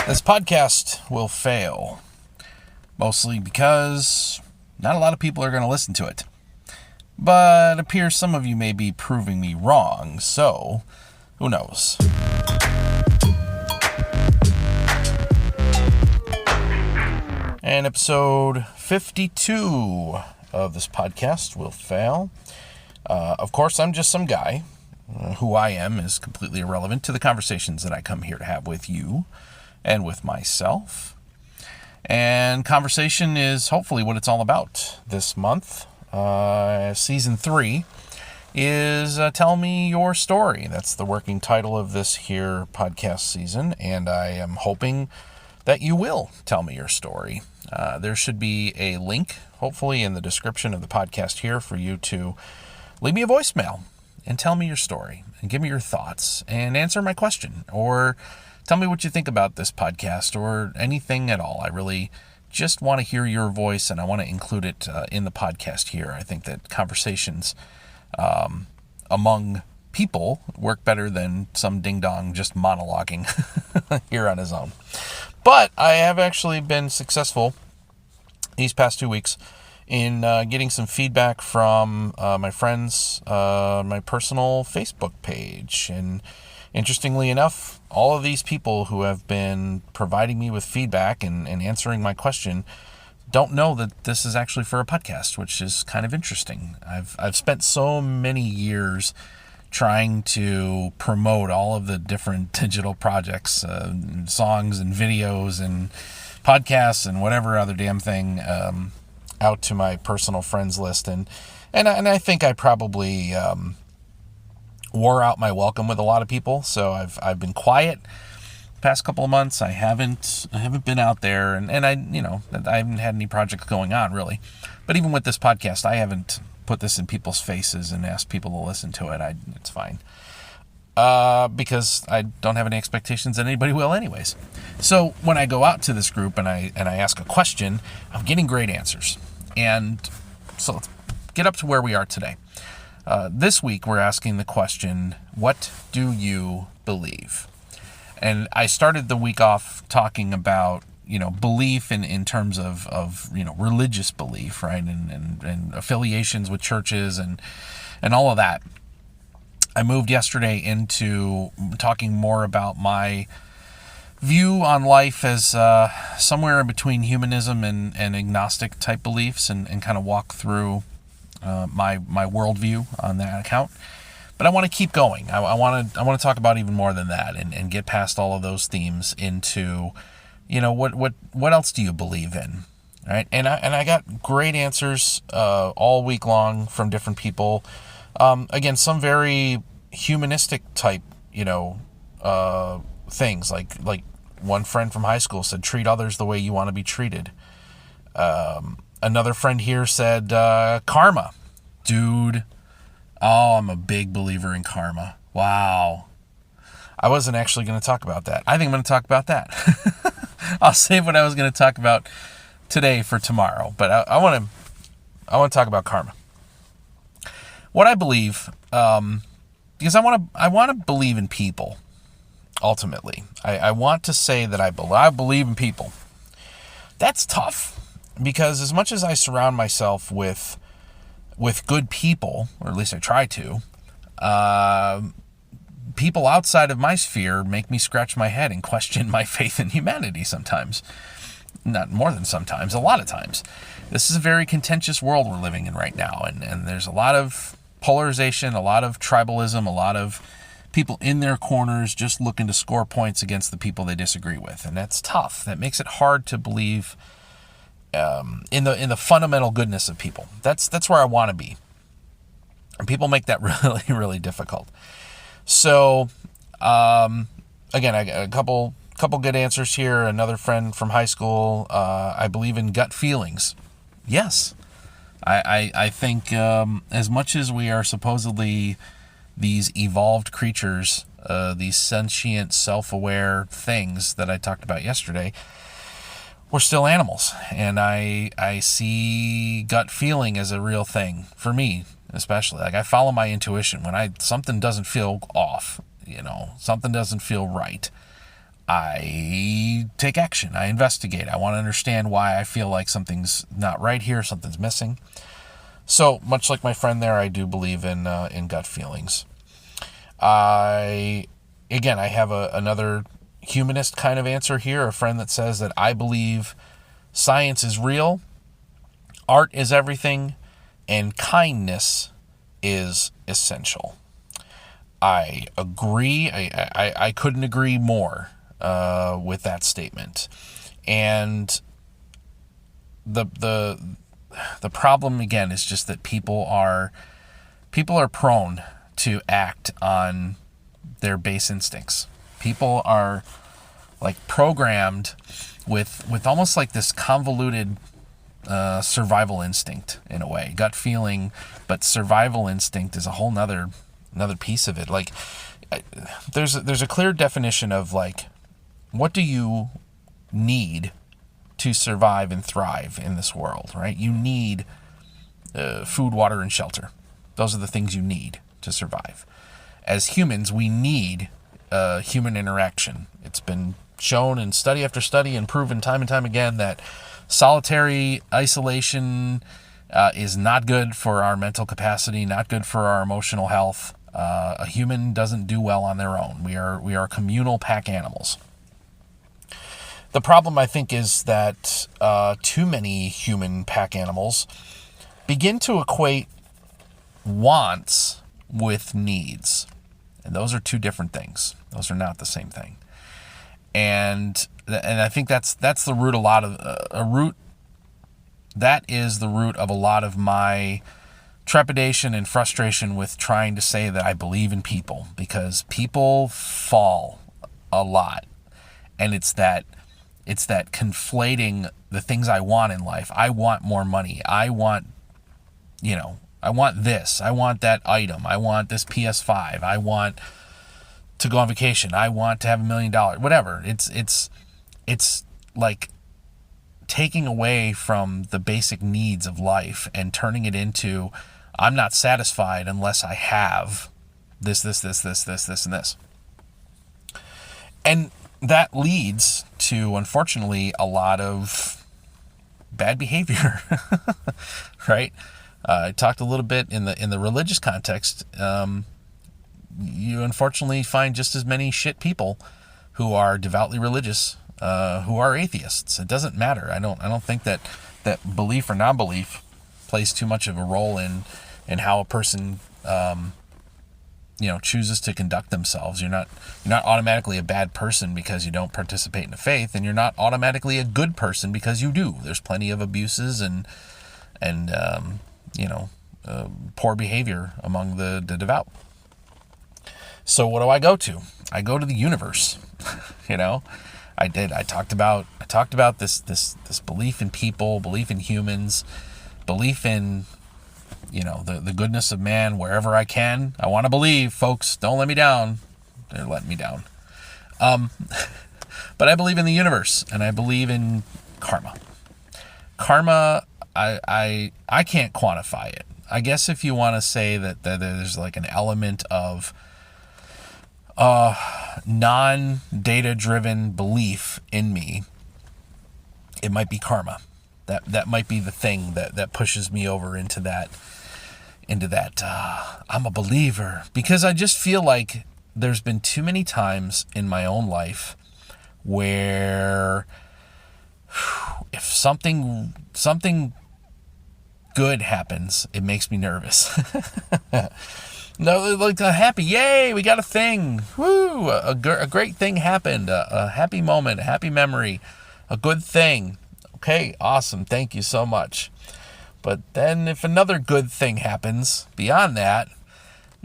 This podcast will fail, mostly because not a lot of people are going to listen to it. But it appears some of you may be proving me wrong, so who knows? And episode 52 of this podcast will fail. Of course, I'm just some guy. Who I am is completely irrelevant to the conversations that I come here to have with you and with myself. And conversation is hopefully what it's all about this month. Season 3 is Tell Me Your Story. That's the working title of this here podcast season, and I am hoping that you will tell me your story. There should be a link, hopefully, in the description of the podcast here for you to leave me a voicemail and tell me your story and give me your thoughts and answer my question or tell me what you think about this podcast or anything at all. I really just want to hear your voice, and I want to include it in the podcast here. I think that conversations among people work better than some ding-dong just monologuing here on his own. But I have actually been successful these past 2 weeks in getting some feedback from my friends, my personal Facebook page. And interestingly enough, all of these people who have been providing me with feedback and answering my question don't know that this is actually for a podcast, which is kind of interesting. I've spent so many years trying to promote all of the different digital projects, songs and videos and podcasts and whatever other damn thing out to my personal friends list, and I think I probably wore out my welcome with a lot of people. So I've been quiet past couple of months. I haven't been out there, and I haven't had any projects going on really. But even with this podcast, I haven't put this in people's faces and asked people to listen to it. It's fine. Because I don't have any expectations that anybody will anyways. So when I go out to this group and I ask a question, I'm getting great answers. And so let's get up to where we are today. This week we're asking the question, what do you believe? And I started the week off talking about, belief in terms of religious belief, right? And affiliations with churches and all of that. I moved yesterday into talking more about my view on life as somewhere in between humanism and agnostic type beliefs, and kind of walk through my worldview on that account. But I want to keep going. I want to talk about even more than that, and get past all of those themes into, what else do you believe in, right? And I got great answers all week long from different people. Again, some very humanistic type, things like one friend from high school said, treat others the way you want to be treated. Another friend here said, karma. Dude, I'm a big believer in karma. Wow. I wasn't actually going to talk about that. I think I'm going to talk about that. I'll save what I was going to talk about today for tomorrow, but I want to talk about karma. What I believe, because I want to believe in people. Ultimately, I want to say that I believe in people. That's tough, because as much as I surround myself with good people, or at least I try to, people outside of my sphere make me scratch my head and question my faith in humanity sometimes. Not more than sometimes, a lot of times. This is a very contentious world we're living in right now, and there's a lot of polarization, a lot of tribalism, a lot of people in their corners just looking to score points against the people they disagree with, and that's tough. That makes it hard to believe in the fundamental goodness of people. That's where I want to be, and people make that really, really difficult. So again, I got a couple good answers here. Another friend from high school, I believe in gut feelings. Yes, I think as much as we are supposedly these evolved creatures, these sentient, self-aware things that I talked about yesterday, we're still animals. And I see gut feeling as a real thing for me, especially. Like, I follow my intuition. When something doesn't feel off, something doesn't feel right, I take action. I investigate. I want to understand why I feel like something's not right here, something's missing. So, much like my friend there, I do believe in gut feelings. I have another humanist kind of answer here, a friend that says that I believe science is real, art is everything, and kindness is essential. I agree. I couldn't agree more with that statement. And the problem again is just that people are prone to act on their base instincts. People are like programmed with almost like this convoluted survival instinct in a way, gut feeling, but survival instinct is a whole nother piece of it. Like there's a clear definition of like, what do you need to survive and thrive in this world, right? You need food, water, and shelter. Those are the things you need to survive. As humans, we need human interaction. It's been shown in study after study and proven time and time again that solitary isolation is not good for our mental capacity, not good for our emotional health. A human doesn't do well on their own. We are communal pack animals. The problem, I think, is that too many human pack animals begin to equate wants with needs. And those are two different things. Those are not the same thing. And I think that's the root that is the root of a lot of my trepidation and frustration with trying to say that I believe in people, because people fall a lot. And it's that conflating the things I want in life. I want more money. I want this. I want that item. I want this PS5. I want to go on vacation. I want to have $1 million. Whatever. It's like taking away from the basic needs of life and turning it into, I'm not satisfied unless I have this, and this. And that leads to, unfortunately, a lot of bad behavior, right? I talked a little bit in the religious context. You unfortunately find just as many shit people who are devoutly religious who are atheists. It doesn't matter. I don't think that belief or non-belief plays too much of a role in how a person chooses to conduct themselves. You're not automatically a bad person because you don't participate in the faith, and you're not automatically a good person because you do. There's plenty of abuses and poor behavior among the devout. So what do I go to? I go to the universe. I talked about this belief in people, belief in humans, belief in the goodness of man wherever I can. I want to believe, folks. Don't let me down. They're letting me down. But I believe in the universe, and I believe in karma. Karma, I can't quantify it. I guess if you want to say that there's like an element of non-data driven belief in me, it might be karma. That might be the thing that pushes me over into that I'm a believer, because I just feel like there's been too many times in my own life where if something good happens, it makes me nervous. No, like a happy, yay, we got a thing, woo, a great thing happened, a happy moment, a happy memory, a good thing. Okay, awesome, thank you so much. But then if another good thing happens beyond that,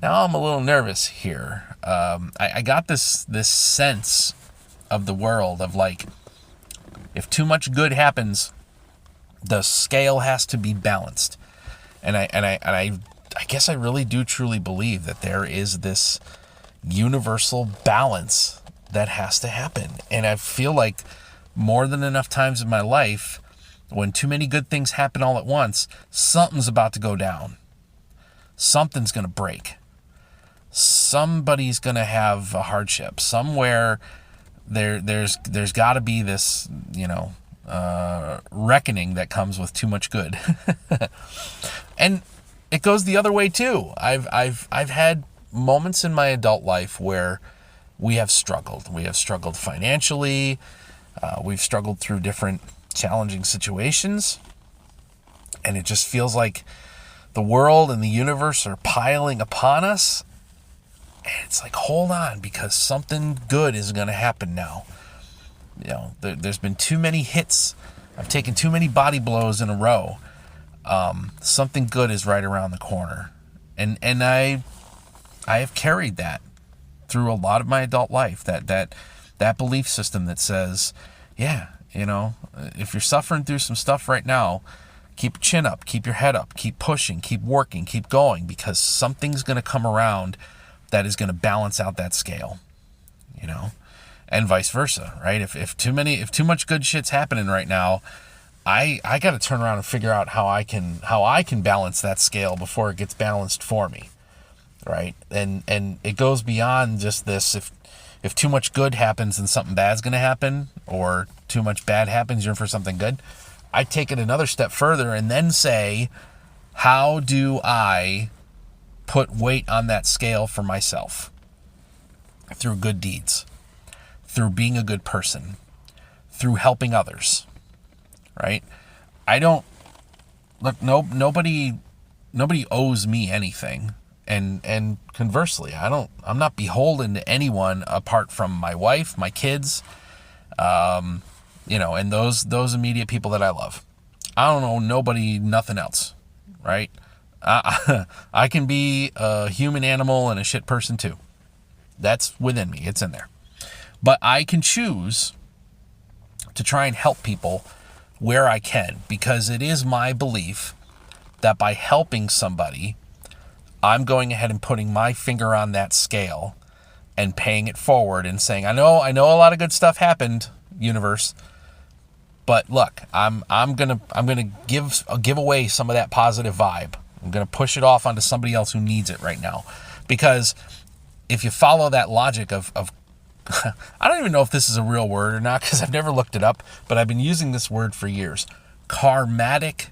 now I'm a little nervous here. I got this sense of the world of like, if too much good happens, the scale has to be balanced. And I guess I really do truly believe that there is this universal balance that has to happen. And I feel like more than enough times in my life, when too many good things happen all at once, something's about to go down. Something's going to break. Somebody's going to have a hardship. Somewhere there's got to be this, reckoning that comes with too much good. And it goes the other way too. I've had moments in my adult life where we have struggled. We have struggled financially. We've struggled through different challenging situations. And it just feels like the world and the universe are piling upon us. And it's like, hold on, because something good is going to happen now. There's been too many hits. I've taken too many body blows in a row. Something good is right around the corner. And I have carried that through a lot of my adult life. That belief system that says, yeah, if you're suffering through some stuff right now, keep your chin up, keep your head up, keep pushing, keep working, keep going, because something's going to come around that is going to balance out that scale, and vice versa, right? If too much good shit's happening right now, I got to turn around and figure out how I can balance that scale before it gets balanced for me, right? And it goes beyond just this. If too much good happens, then something bad's going to happen, or too much bad happens, you're in for something good. I take it another step further and then say, how do I put weight on that scale for myself? Through good deeds, through being a good person, through helping others, right? Nobody owes me anything. And conversely, I'm not beholden to anyone apart from my wife, my kids, and those immediate people that I love. I don't owe nobody nothing else, right? I can be a human animal and a shit person too. That's within me. It's in there. But I can choose to try and help people where I can, because it is my belief that by helping somebody, I'm going ahead and putting my finger on that scale and paying it forward and saying, I know a lot of good stuff happened, universe, but look, I'm gonna give away some of that positive vibe. I'm gonna push it off onto somebody else who needs it right now. Because if you follow that logic of I don't even know if this is a real word or not, because I've never looked it up, but I've been using this word for years. Karmatic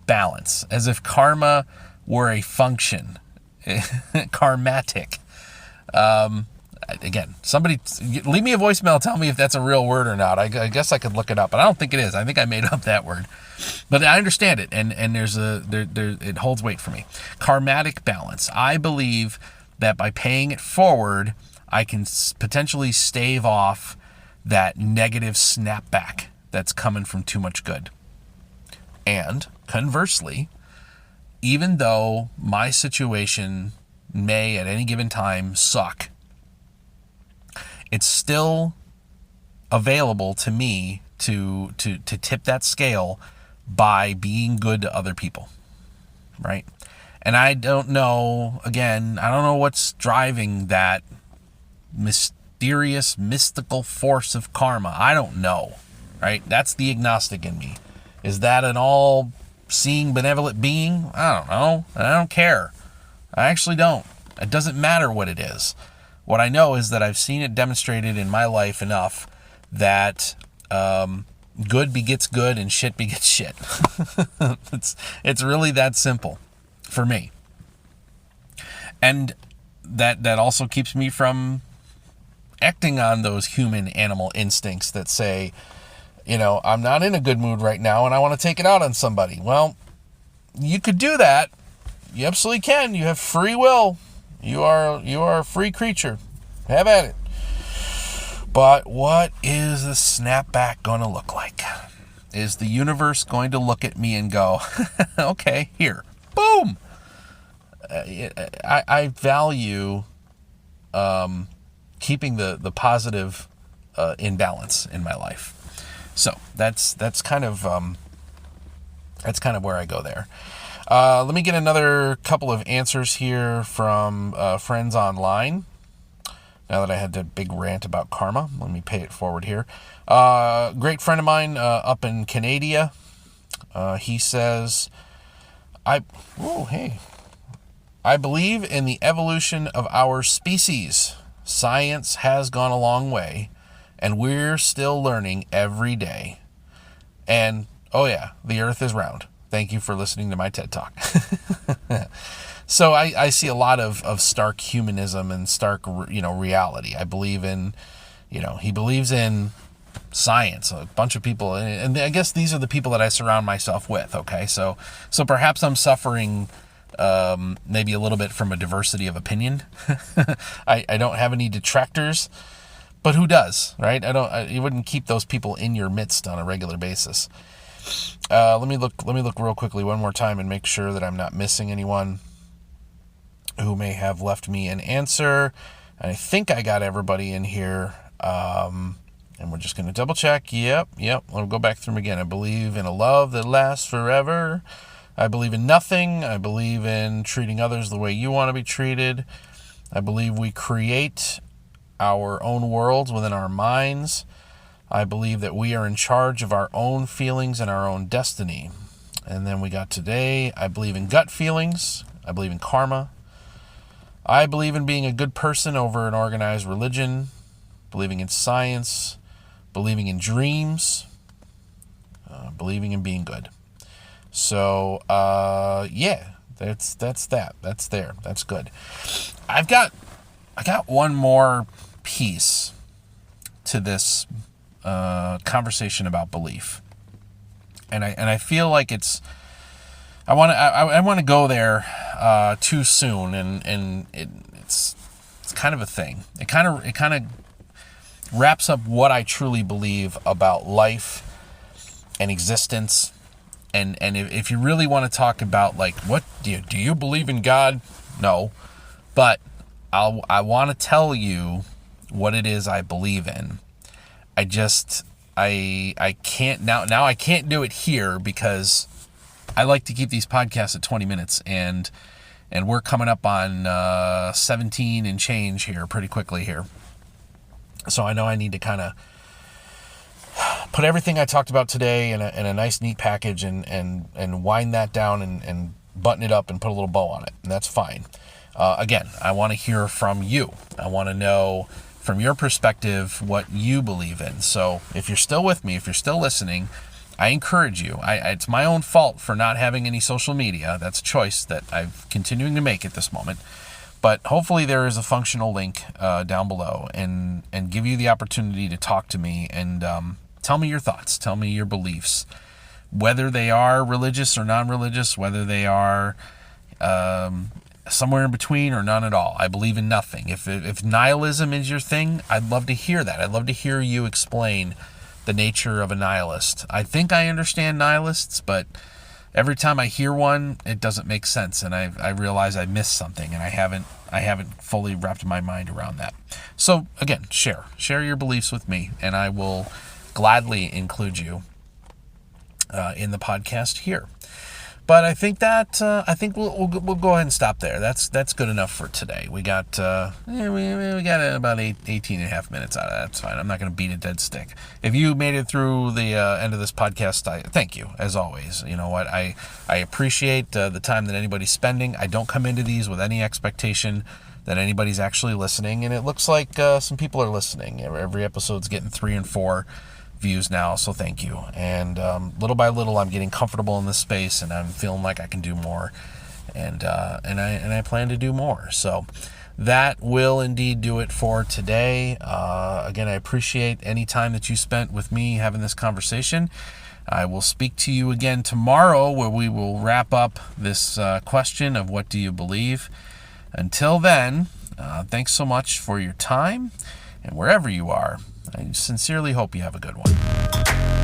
balance, as if karma were a function. Karmatic. Again, somebody leave me a voicemail, tell me if that's a real word or not. I guess I could look it up, but I don't think it is. I think I made up that word, but I understand it, and it holds weight for me. Karmatic balance. I believe that by paying it forward, I can potentially stave off that negative snapback that's coming from too much good. And conversely, even though my situation may at any given time suck, it's still available to me to tip that scale by being good to other people, right? And I don't know what's driving that mysterious, mystical force of karma. I don't know, right? That's the agnostic in me. Is that an all-seeing, benevolent being? I don't know. I don't care. I actually don't. It doesn't matter what it is. What I know is that I've seen it demonstrated in my life enough that good begets good and shit begets shit. It's really that simple for me. And that also keeps me from acting on those human animal instincts that say, I'm not in a good mood right now and I want to take it out on somebody. Well, you could do that. You absolutely can. You have free will. You are a free creature. Have at it. But what is the snapback going to look like? Is the universe going to look at me and go, okay, here, boom? I value keeping the positive in balance in my life. So that's kind of where I go there. Let me get another couple of answers here from friends online. Now that I had that big rant about karma, let me pay it forward here. Great friend of mine up in Canada. He says, I believe in the evolution of our species. Science has gone a long way. And we're still learning every day. And, oh yeah, the earth is round. Thank you for listening to my TED Talk. So I see a lot of stark humanism and stark, reality. I believe in, he believes in science, a bunch of people. And I guess these are the people that I surround myself with, okay? So perhaps I'm suffering maybe a little bit from a diversity of opinion. I don't have any detractors. But who does, right? You wouldn't keep those people in your midst on a regular basis. Let me look real quickly one more time and make sure that I'm not missing anyone who may have left me an answer. And I think I got everybody in here. And we're just going to double check. Yep. I'll go back through them again. I believe in a love that lasts forever. I believe in nothing. I believe in treating others the way you want to be treated. I believe we create our own worlds within our minds. I believe that we are in charge of our own feelings and our own destiny. And then we got today, I believe in gut feelings. I believe in karma. I believe in being a good person over an organized religion. Believing in science. Believing in dreams. Believing in being good. So, yeah, that's that. That's there. That's good. I got one more piece to this conversation about belief, and I feel like I want to go there too soon, and it's kind of a thing. It kind of wraps up what I truly believe about life and existence, and if you really want to talk about like what do you believe in God? No, but I want to tell you what it is I believe in. I can't now I can't do it here because I like to keep these podcasts at 20 minutes and we're coming up on 17 and change here pretty quickly here. So I know I need to kind of put everything I talked about today in a nice neat package and wind that down and button it up and put a little bow on it, and that's fine. Again, I want to hear from you. I want to know from your perspective what you believe in. So if you're still with me, if you're still listening, I encourage you. It's my own fault for not having any social media. That's a choice that I'm continuing to make at this moment. But hopefully there is a functional link down below and give you the opportunity to talk to me and tell me your thoughts. Tell me your beliefs. Whether they are religious or non-religious, whether they are somewhere in between or none at all. I believe in nothing. If nihilism is your thing, I'd love to hear that. I'd love to hear you explain the nature of a nihilist. I think I understand nihilists, but every time I hear one, it doesn't make sense, and I realize I missed something, and I haven't fully wrapped my mind around that. So again, share your beliefs with me, and I will gladly include you in the podcast here. But I think we'll go ahead and stop there. That's good enough for today. We got we got about 18 and a half minutes out of that. That's fine. I'm not going to beat a dead stick. If you made it through the end of this podcast, I thank you as always. You know what? I appreciate the time that anybody's spending. I don't come into these with any expectation that anybody's actually listening, and it looks like some people are listening. Every episode's getting 3 and 4 views now, so thank you. And little by little, I'm getting comfortable in this space, and I'm feeling like I can do more, and I plan to do more. So that will indeed do it for today. Again, I appreciate any time that you spent with me having this conversation. I will speak to you again tomorrow, where we will wrap up this question of what do you believe. Until then, thanks so much for your time, and wherever you are, I sincerely hope you have a good one.